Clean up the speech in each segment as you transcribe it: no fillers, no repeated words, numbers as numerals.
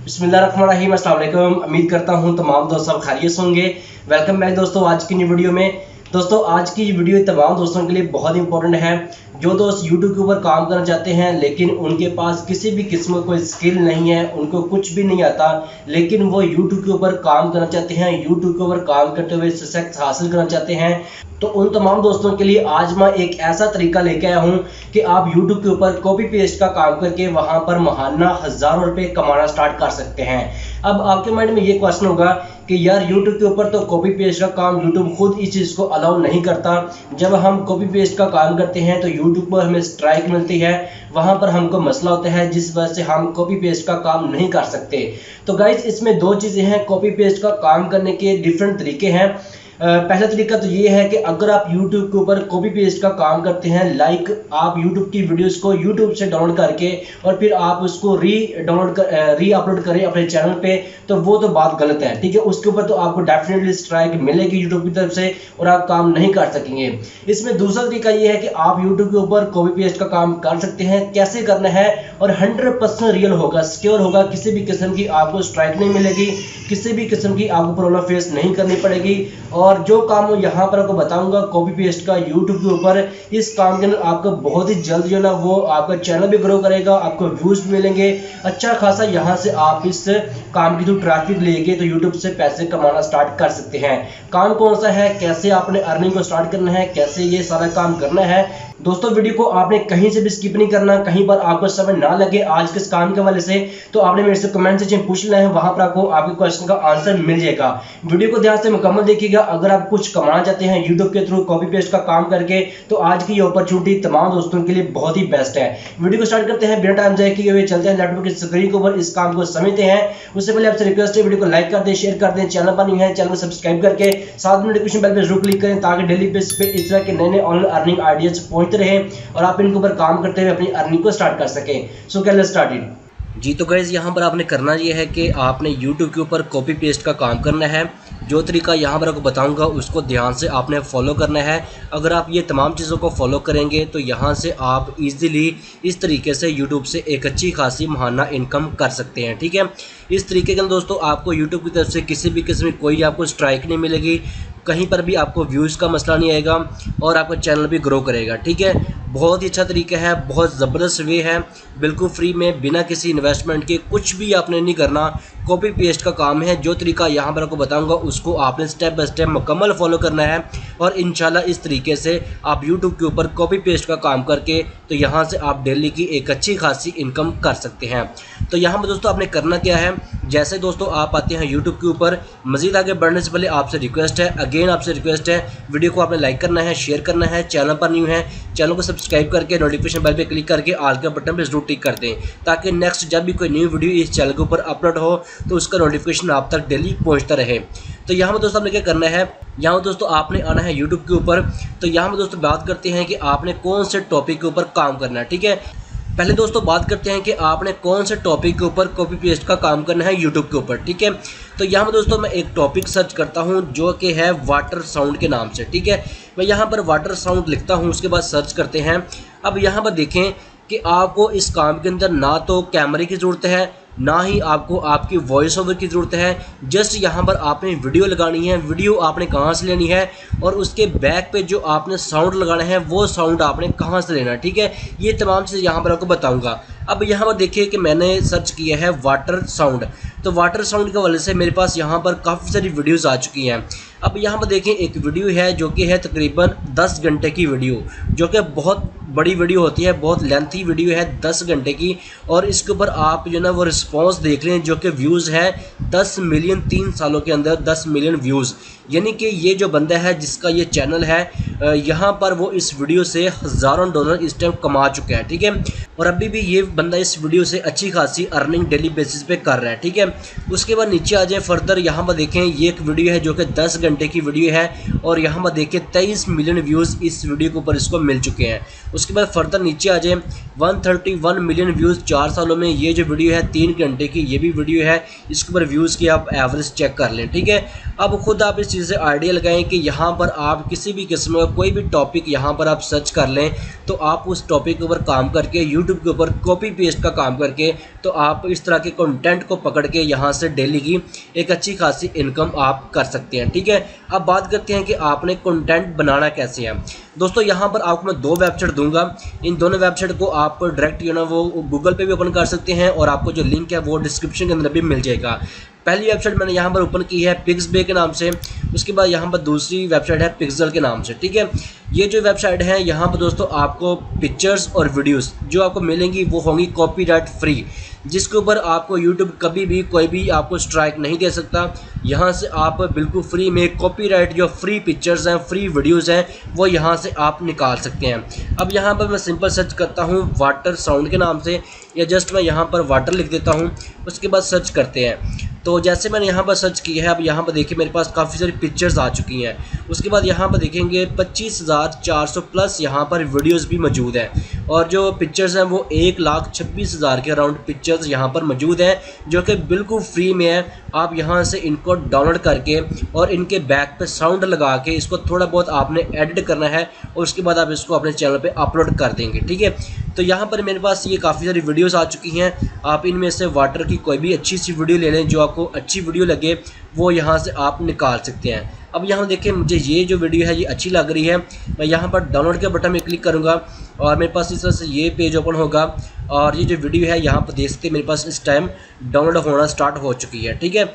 बिस्मिल्लाहिर्रहमानिर्रहीम, अस्सलाम वालेकुम। उम्मीद करता हूँ तमाम दोस्त सब खैरियत होंगे। वेलकम बैक दोस्तों आज की नई वीडियो में। दोस्तों आज की वीडियो तमाम दोस्तों के लिए बहुत इंपॉर्टेंट है। जो दोस्त यूट्यूब के ऊपर काम करना चाहते हैं लेकिन उनके पास किसी भी किस्म का कोई स्किल नहीं है, उनको कुछ भी नहीं आता, लेकिन वो यूट्यूब के ऊपर काम करना चाहते हैं, यूट्यूब के ऊपर काम करते हुए सक्सेस हासिल करना चाहते हैं, तो उन तमाम दोस्तों के लिए आज मैं एक ऐसा तरीका लेके आया हूं कि आप YouTube के ऊपर कॉपी पेस्ट का काम करके वहां पर महाना हज़ारों रुपए कमाना स्टार्ट कर सकते हैं। अब आपके माइंड में ये क्वेश्चन होगा कि यार YouTube के ऊपर तो कॉपी पेस्ट का काम YouTube खुद इस चीज़ को अलाउ नहीं करता। जब हम कॉपी पेस्ट का काम करते हैं तो YouTube पर हमें स्ट्राइक मिलती है, वहां पर हमको मसला होता है जिस वजह से हम कॉपी पेस्ट का काम नहीं कर सकते। तो गाइज इसमें दो चीज़ें हैं, कॉपी पेस्ट का काम करने के डिफरेंट तरीके हैं। पहला तरीका तो ये है कि अगर आप YouTube के ऊपर कॉपी पेस्ट का काम करते हैं, लाइक आप YouTube की वीडियोस को YouTube से डाउनलोड करके और फिर आप उसको री अपलोड करें अपने चैनल पे, तो वो तो बात गलत है, ठीक है। उसके ऊपर तो आपको डेफिनेटली स्ट्राइक मिलेगी YouTube की तरफ से और आप काम नहीं कर सकेंगे। इसमें दूसरा तरीका ये है कि आप YouTube के ऊपर कॉपी पेस्ट का काम कर सकते हैं। कैसे करना है और 100% रियल होगा, सिक्योर होगा, किसी भी किस्म की आपको स्ट्राइक नहीं मिलेगी, किसी भी किस्म की आपको प्रॉब्लम फेस नहीं करनी पड़ेगी। और जो काम यहाँ पर आपको बताऊंगा कॉपी पेस्ट का यूट्यूब के ऊपर, इस काम के अंदर आपको बहुत ही जल्द जो ना वो आपका चैनल भी ग्रो करेगा, आपको व्यूज भी मिलेंगे अच्छा खासा। यहाँ से आप इस काम की थ्रू ट्रैफिक लेके तो यूट्यूब से पैसे कमाना स्टार्ट कर सकते हैं। काम कौन सा है, कैसे आपने अर्निंग को स्टार्ट करना है, कैसे ये सारा काम करना है, दोस्तों वीडियो को आपने कहीं से भी स्किप नहीं करना। कहीं पर आपको समझ ना लगे आज किस काम के वाले से, तो आपने मेरे से कमेंट सेक्शन पूछ लेना है, वहां पर आपको आपके क्वेश्चन का आंसर मिल जाएगा। वीडियो को ध्यान से मुकम्मल देखिएगा। अगर आप कुछ कमाना चाहते हैं यूट्यूब के थ्रू कॉपी पेस्ट का काम करके, तो आज की ये अपॉर्चुनिटी तमाम दोस्तों के लिए बहुत ही बेस्ट है। वीडियो को स्टार्ट करते हैं बिना टाइम जाए किए हुए, चलते हैं लैपटॉप की स्क्रीन के ऊपर, इस काम को समझते हैं। उससे पहले आपसे रिक्वेस्ट है वीडियो को लाइक कर दें, शेयर कर दें, चैनल पर नहीं है चैनल को सब्सक्राइब करके साथ में नोटिफिकेशन बेल पर जरूर क्लिक करें ताकि डेली बेसिस पे इस तरह के नए नए ऑनलाइन अर्निंग आइडियाज पहुंचते रहे और आप इनके ऊपर काम करते हुए अपनी अर्निंग को स्टार्ट कर सकें। So let's start it. जी तो गाइस यहाँ पर आपने करना ये है कि आपने YouTube के ऊपर कॉपी पेस्ट का काम करना है। जो तरीका यहाँ पर आपको बताऊंगा उसको ध्यान से आपने फॉलो करना है। अगर आप ये तमाम चीज़ों को फॉलो करेंगे तो यहाँ से आप इजीली इस तरीके से YouTube से एक अच्छी खासी महाना इनकम कर सकते हैं, ठीक है। इस तरीके के दोस्तों आपको YouTube की तरफ से किसी भी किस्म की कोई आपको स्ट्राइक नहीं मिलेगी, कहीं पर भी आपको व्यूज़ का मसला नहीं आएगा और आपका चैनल भी ग्रो करेगा, ठीक है। बहुत ही अच्छा तरीका है, बहुत ज़बरदस्त वे है, बिल्कुल फ्री में बिना किसी इन्वेस्टमेंट के, कुछ भी आपने नहीं करना, कॉपी पेस्ट का काम है। जो तरीका यहाँ पर आपको बताऊंगा उसको आपने स्टेप बाय स्टेप मुकम्मल फॉलो करना है और इंशाल्लाह इस तरीके से आप यूट्यूब के ऊपर कॉपी पेस्ट का काम करके तो यहाँ से आप डेली की एक अच्छी खासी इनकम कर सकते हैं। तो यहाँ पर दोस्तों आपने करना क्या है, जैसे दोस्तों आप आते हैं यूट्यूब के ऊपर, मज़ीद आगे बढ़ने से पहले आपसे रिक्वेस्ट है, अगेन आपसे रिक्वेस्ट है, वीडियो को आपने लाइक करना है, शेयर करना है, चैनल पर न्यू है चैनल को सब्सक्राइब करके नोटिफिकेशन बेल पे क्लिक करके ऑल के बटन पे जरूर टिक कर दें ताकि नेक्स्ट जब भी कोई न्यू वीडियो इस चैनल के ऊपर अपलोड हो तो उसका नोटिफिकेशन आप तक डेली पहुंचता रहे। तो यहाँ पर दोस्तों आपने क्या करना है, यहाँ पर दोस्तों आपने आना है यूट्यूब के ऊपर। तो यहाँ पर दोस्तों बात करते हैं कि आपने कौन से टॉपिक के ऊपर काम करना है, ठीक है। पहले दोस्तों बात करते हैं कि आपने कौन से टॉपिक के ऊपर कॉपी पेस्ट का काम करना है यूट्यूब के ऊपर, ठीक है। तो यहाँ पर दोस्तों मैं एक टॉपिक सर्च करता हूँ जो कि है वाटर साउंड के नाम से, ठीक है। मैं यहाँ पर वाटर साउंड लिखता हूँ, उसके बाद सर्च करते हैं। अब यहाँ पर देखें कि आपको इस काम के अंदर ना तो कैमरे की ज़रूरत है, ना ही आपको आपकी वॉइस ओवर की ज़रूरत है। जस्ट यहाँ पर आपने वीडियो लगानी है। वीडियो आपने कहाँ से लेनी है और उसके बैक पे जो आपने साउंड लगाना है वो साउंड आपने कहाँ से लेना है, ठीक है। ये तमाम चीज़ यहाँ पर आपको बताऊँगा। अब यहाँ पर देखिए कि मैंने सर्च किया है वाटर साउंड, तो वाटर साउंड के वजह से मेरे पास यहाँ पर काफ़ी सारी वीडियोज़ आ चुकी हैं। अब यहाँ पर देखें एक वीडियो है जो कि है तकरीबन 10 घंटे की वीडियो, जो कि बहुत बड़ी वीडियो होती है, बहुत लेंथी वीडियो है 10 घंटे की। और इसके ऊपर आप जो ना वो रिस्पॉन्स देख रहे हैं जो कि व्यूज़ है 10 मिलियन, 3 सालों के अंदर 10 मिलियन व्यूज़। यानी कि ये जो बंदा है जिसका ये चैनल है, यहाँ पर वो इस वीडियो से हज़ारों डॉलर इस टाइम कमा चुका है, ठीक है। और अभी भी ये बंदा इस वीडियो से अच्छी खासी अर्निंग डेली बेसिस पे कर रहा है, ठीक है। उसके बाद नीचे आ जाए फर्दर, यहाँ पर देखें ये एक वीडियो है जो कि 10 घंटे की वीडियो है और यहाँ पर देखें 23 मिलियन व्यूज़ इस वीडियो के ऊपर इसको मिल चुके हैं। उसके बाद फर्दर नीचे आ जाए 131 मिलियन व्यूज़ 4 सालों में। ये जो वीडियो है 3 घंटे की ये भी वीडियो है, इसके ऊपर व्यूज़ की आप एवरेज चेक कर लें, ठीक है। अब खुद आप इस चीज़ से आइडिया लगाएं कि यहाँ पर आप किसी भी किस्म का कोई भी टॉपिक यहाँ पर आप सर्च कर लें तो आप उस टॉपिक के ऊपर काम करके यूट्यूब के ऊपर कॉपी पेस्ट का काम करके तो आप इस तरह के कंटेंट को पकड़ के यहाँ से डेली की एक अच्छी खासी इनकम आप कर सकते हैं, ठीक है। अब बात करते हैं कि आपने कंटेंट बनाना कैसे है। दोस्तों यहाँ पर आपको मैं 2 वेबसाइट दूंगा, इन दोनों वेबसाइट को आप डायरेक्ट वो गूगल पे भी ओपन कर सकते हैं और आपको जो लिंक है वो डिस्क्रिप्शन के अंदर भी मिल जाएगा। पहली वेबसाइट मैंने यहाँ पर ओपन की है पिक्सबे के नाम से, उसके बाद यहाँ पर दूसरी वेबसाइट है पिक्सल के नाम से, ठीक है। ये जो वेबसाइट है यहाँ पर दोस्तों आपको पिक्चर्स और वीडियोस जो आपको मिलेंगी वो होंगी कॉपीराइट फ्री, जिसके ऊपर आपको यूट्यूब कभी भी कोई भी आपको स्ट्राइक नहीं दे सकता। यहाँ से आप बिल्कुल फ्री में कॉपीराइट जो फ्री पिक्चर्स हैं, फ्री वीडियोस हैं, वो यहाँ से आप निकाल सकते हैं। अब यहाँ पर मैं सिंपल सर्च करता हूँ वाटर साउंड के नाम से, या जस्ट मैं यहाँ पर वाटर लिख देता हूँ, उसके बाद सर्च करते हैं। तो जैसे मैंने यहाँ पर सर्च किया है, अब यहाँ पर देखिए मेरे पास काफ़ी सारी पिक्चर्स आ चुकी हैं। उसके बाद यहाँ पर देखेंगे 25,400 प्लस यहाँ पर वीडियोस भी मौजूद हैं, और जो पिक्चर्स हैं वो 1,26,000 के अराउंड पिक्चर्स यहाँ पर मौजूद हैं जो कि बिल्कुल फ्री में है। आप यहाँ से इनको डाउनलोड करके और इनके बैक पे साउंड लगा के इसको थोड़ा बहुत आपने एडिट करना है और उसके बाद आप इसको अपने चैनल पे अपलोड कर देंगे, ठीक है। तो यहाँ पर मेरे पास ये काफ़ी सारी वीडियोस आ चुकी हैं। आप इनमें से वाटर की कोई भी अच्छी सी वीडियो ले लें, जो आपको अच्छी वीडियो लगे वो यहाँ से आप निकाल सकते हैं। अब यहाँ देखिए मुझे ये जो वीडियो है ये अच्छी लग रही है, मैं यहाँ पर डाउनलोड के बटन में क्लिक करूँगा और मेरे पास इस तरह से ये पेज ओपन होगा और ये जो वीडियो है यहाँ पर देख सकते हैं मेरे पास इस टाइम डाउनलोड होना स्टार्ट हो चुकी है, ठीक है।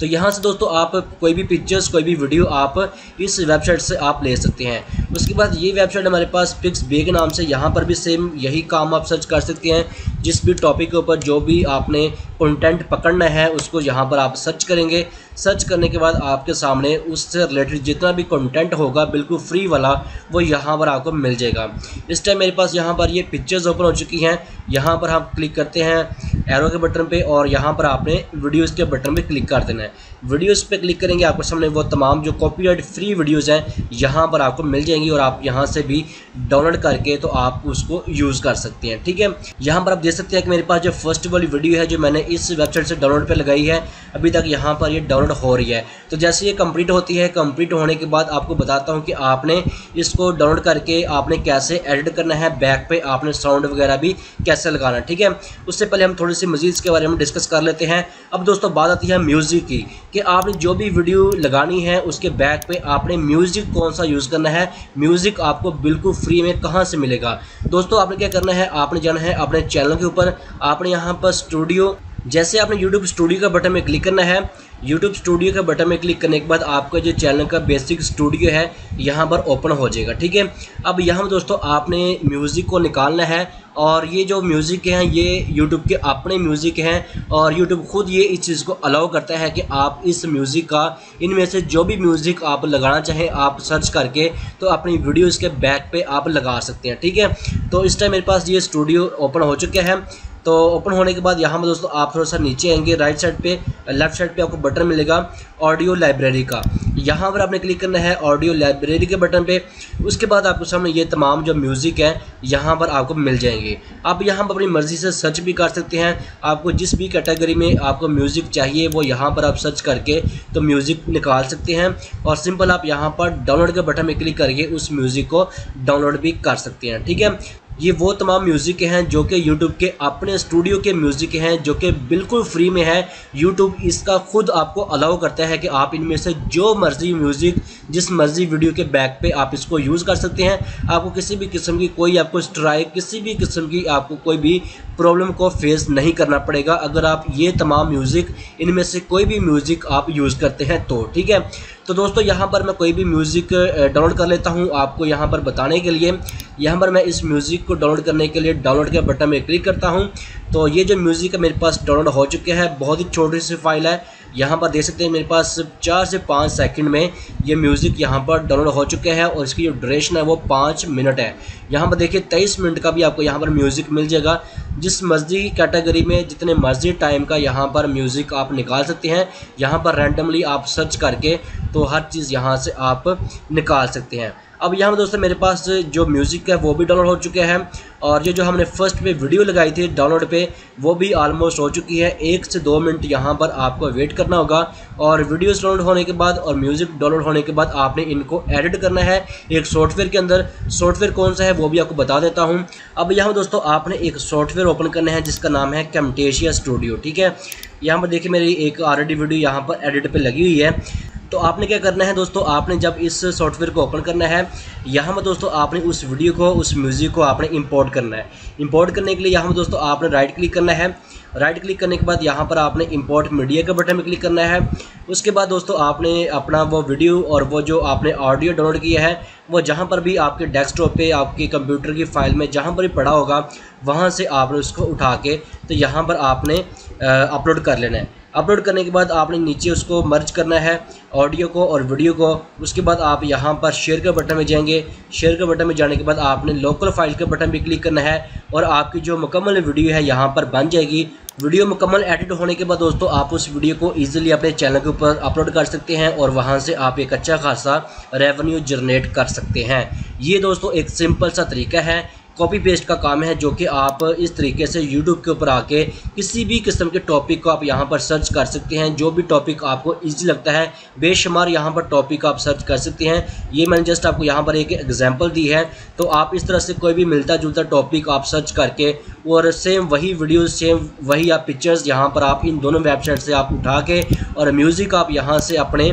तो यहाँ से दोस्तों आप कोई भी पिक्चर्स कोई भी वीडियो आप इस वेबसाइट से आप ले सकते हैं। उसके बाद ये वेबसाइट हमारे पास पिक्सबे के नाम से, यहाँ पर भी सेम यही काम आप सर्च कर सकते हैं। जिस भी टॉपिक के ऊपर जो भी आपने कंटेंट पकड़ना है उसको यहाँ पर आप सर्च करेंगे। सर्च करने के बाद आपके सामने उससे रिलेटेड जितना भी कंटेंट होगा बिल्कुल फ्री वाला वो यहाँ पर आपको मिल जाएगा। इस टाइम मेरे पास यहाँ पर ये पिक्चर्स ओपन हो चुकी हैं। यहाँ पर हम क्लिक करते हैं एरो के बटन पे और यहाँ पर आपने वीडियोस के बटन पे क्लिक कर देना है। वीडियोस पे क्लिक करेंगे आपके सामने वो तमाम जो कॉपीराइट फ्री वीडियोस हैं यहाँ पर आपको मिल जाएंगी और आप यहाँ से भी डाउनलोड करके तो आप उसको यूज़ कर सकते हैं, ठीक है। यहाँ पर आप देख सकते हैं कि मेरे पास जो फर्स्ट वाली वीडियो है जो मैंने इस वेबसाइट से डाउनलोड पे लगाई है, अभी तक यहाँ पर ये डाउनलोड हो रही है। तो जैसे ये कंप्लीट होती है, कंप्लीट होने के बाद आपको बताता हूँ कि आपने इसको डाउनलोड करके आपने कैसे एडिट करना है, बैक पे आपने साउंड वगैरह भी कैसे लगाना, ठीक है। उससे पहले हम थोड़ी सी मजीद इसके बारे में डिस्कस कर लेते हैं। अब दोस्तों बात आती है म्यूज़िक की, कि आपने जो भी वीडियो लगानी है उसके बैक पे आपने म्यूज़िक कौन सा यूज़ करना है, म्यूज़िक आपको बिल्कुल फ्री में कहाँ से मिलेगा। दोस्तों आपने क्या करना है, आपने जाना है अपने चैनल के ऊपर, आपने यहाँ पर स्टूडियो, जैसे आपने यूट्यूब स्टूडियो का बटन में क्लिक करना है। यूट्यूब स्टूडियो के बटन में क्लिक करने के बाद आपका जो चैनल का बेसिक स्टूडियो है यहाँ पर ओपन हो जाएगा, ठीक है। अब यहाँ दोस्तों आपने म्यूज़िक को निकालना है और ये जो म्यूज़िक हैं ये यूट्यूब के अपने म्यूज़िक हैं और यूट्यूब खुद ये इस चीज़ को अलाउ करता है कि आप इस म्यूज़िक का, इनमें से जो भी म्यूज़िक आप लगाना चाहें आप सर्च करके तो अपनी वीडियोज़ के बैक पे आप लगा सकते हैं, ठीक है। तो इस टाइम मेरे पास ये स्टूडियो ओपन हो चुका है। तो ओपन होने के बाद यहाँ पर दोस्तों आप थोड़ा सा नीचे आएंगे, राइट साइड पे लेफ्ट साइड पे आपको बटन मिलेगा ऑडियो लाइब्रेरी का, यहाँ पर आपने क्लिक करना है ऑडियो लाइब्रेरी के बटन पे। उसके बाद आपको सामने ये तमाम जो म्यूज़िक है यहाँ पर आपको मिल जाएंगे। आप यहाँ पर अपनी मर्ज़ी से सर्च भी कर सकते हैं, आपको जिस भी कैटेगरी में आपको म्यूज़िक चाहिए वो यहाँ पर आप सर्च करके तो म्यूज़िक निकाल सकते हैं और सिंपल आप यहाँ पर डाउनलोड के बटन में क्लिक करके उस म्यूज़िक को डाउनलोड भी कर सकते हैं, ठीक है। ये वो तमाम म्यूज़िक हैं जो कि यूट्यूब के अपने स्टूडियो के म्यूज़िक हैं जो कि बिल्कुल फ्री में है। यूट्यूब इसका खुद आपको अलाउ करता है कि आप इनमें से जो मर्ज़ी म्यूज़िक जिस मर्ज़ी वीडियो के बैक पे आप इसको यूज़ कर सकते हैं। आपको किसी भी किस्म की कोई आपको स्ट्राइक, किसी भी किस्म की आपको कोई भी प्रॉब्लम को फेस नहीं करना पड़ेगा अगर आप ये तमाम म्यूज़िक इनमें से कोई भी म्यूज़िक आप यूज़ करते हैं तो, ठीक है। तो दोस्तों यहाँ पर मैं कोई भी म्यूज़िक डाउनलोड कर लेता हूँ आपको यहाँ पर बताने के लिए। यहाँ पर मैं इस म्यूज़िक को डाउनलोड करने के लिए डाउनलोड के बटन में क्लिक करता हूँ। तो ये जो म्यूज़िक है मेरे पास डाउनलोड हो चुका है, बहुत ही छोटी सी फाइल है। यहाँ पर देख सकते हैं मेरे पास 4 से 5 सेकंड में ये म्यूज़िक यहाँ पर डाउनलोड हो चुका है और इसकी जो ड्यूरेशन है वो 5 मिनट है। यहाँ पर देखिए 23 मिनट का भी आपको यहाँ पर म्यूज़िक मिल जाएगा। जिस मर्जी कैटेगरी में जितने मर्जी टाइम का यहाँ पर म्यूज़िक आप निकाल सकते हैं। यहाँ पर रैंडमली आप सर्च करके तो हर चीज़ यहाँ से आप निकाल सकते हैं। अब यहाँ दोस्तों मेरे पास जो म्यूज़िक है वो भी डाउनलोड हो चुके हैं, और ये जो हमने फर्स्ट पे वीडियो लगाई थी डाउनलोड पे वो भी ऑलमोस्ट हो चुकी है। 1 से 2 मिनट यहाँ पर आपको वेट करना होगा, और वीडियोस डाउनलोड होने के बाद और म्यूज़िक डाउनलोड होने के बाद आपने इनको एडिट करना है एक सॉफ्टवेयर के अंदर। सॉफ्टवेयर कौन सा है वो भी आपको बता देता हूँ। अब यहाँ दोस्तों आपने एक सॉफ्टवेयर ओपन करना है जिसका नाम है कैमटेशिया स्टूडियो, ठीक है। यहाँ पर देखिए मेरी एक ऑलरेडी वीडियो यहाँ पर एडिट पे लगी हुई है। तो आपने क्या करना है दोस्तों, आपने जब इस सॉफ्टवेयर को ओपन करना है, यहाँ पर दोस्तों आपने उस वीडियो को, उस म्यूज़िक को आपने इंपोर्ट करना है। इंपोर्ट करने के लिए यहाँ पर दोस्तों आपने राइट क्लिक करना है। राइट क्लिक करने के बाद यहाँ पर आपने इंपोर्ट मीडिया के बटन में क्लिक करना है। उसके बाद दोस्तों आपने अपना वो वीडियो और वो जो आपने ऑडियो डाउनलोड किया है वो जहाँ पर भी आपके डेस्कटॉप पे, आपके कंप्यूटर की फाइल में जहाँ पर भी पड़ा होगा वहाँ से आपने उसको उठा के तो यहाँ पर आपने अपलोड कर लेना है। अपलोड करने के बाद आपने नीचे उसको मर्ज करना है ऑडियो को और वीडियो को। उसके बाद आप यहाँ पर शेयर के बटन में जाएंगे। शेयर के बटन में जाने के बाद आपने लोकल फाइल के बटन पे क्लिक करना है, और आपकी जो मुकम्मल वीडियो है यहाँ पर बन जाएगी। वीडियो मुकम्मल एडिट होने के बाद दोस्तों आप उस वीडियो को ईजिली अपने चैनल के ऊपर अपलोड कर सकते हैं, और वहाँ से आप एक अच्छा खासा रेवेन्यू जनरेट कर सकते हैं। ये दोस्तों एक सिंपल सा तरीका है, कॉपी पेस्ट का काम है, जो कि आप इस तरीके से यूट्यूब के ऊपर आके किसी भी किस्म के टॉपिक को आप यहाँ पर सर्च कर सकते हैं। जो भी टॉपिक आपको इजी लगता है, बेशुमार यहाँ पर टॉपिक आप सर्च कर सकते हैं। ये मैंने जस्ट आपको यहाँ पर एक एग्जांपल दी है। तो आप इस तरह से कोई भी मिलता जुलता टॉपिक आप सर्च करके और सेम वही वीडियो, सेम वही आप पिक्चर्स यहाँ पर आप इन दोनों वेबसाइट से आप उठा के, और म्यूज़िक आप यहाँ से अपने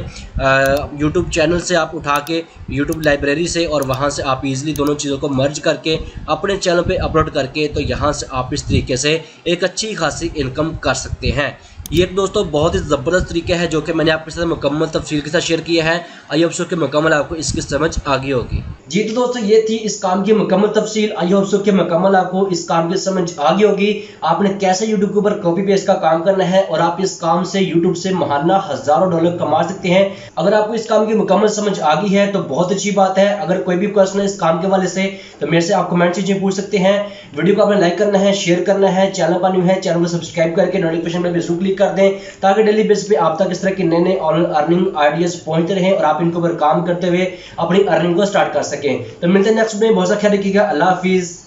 यूट्यूब चैनल से आप उठा के, यूट्यूब लाइब्रेरी से, और वहाँ से आप इजीली दोनों चीज़ों को मर्ज करके अपने चैनल पे अपलोड करके तो यहाँ से आप इस तरीके से एक अच्छी खासी इनकम कर सकते हैं। ये एक दोस्तों बहुत ही ज़बरदस्त तरीका है जो कि मैंने आपके साथ मुकम्मल तफसील के साथ शेयर किया है। आई होप सो कि मुकम्मल आपको इसकी समझ आ गई होगी। जी तो दोस्तों ये थी इस काम की मुकम्मल तफसील। आई होप सो कि मुकम्मल आपको इस काम की समझ आ गई होगी। आपने कैसे यूट्यूब के ऊपर कॉपी पेस्ट का काम करना है, और आप इस काम से यूट्यूब से महाना हज़ारों डॉलर कमा सकते हैं। अगर आपको इस काम की मुकम्मल समझ आ गई है तो बहुत अच्छी बात है। अगर कोई भी क्वेश्चन है इस काम के वाले से तो मेरे से आप कमेंट से पूछ सकते हैं। वीडियो को आपने लाइक करना है, शेयर करना है, चैनल पर न्यू है चैनल को सब्सक्राइब करके नोटिफिकेशन बेल पे जरूर क्लिक कर दें, ताकि डेली बेस पे आप तक इस तरह के नए नए ऑनलाइन अर्निंग आइडियाज पहुंचते रहें और आप इनके ऊपर काम करते हुए अपनी अर्निंग को स्टार्ट कर सकें। तो मिलते हैं नेक्स्ट में, बहुत सा ख्याल रखिएगा। अल्लाह हाफिज।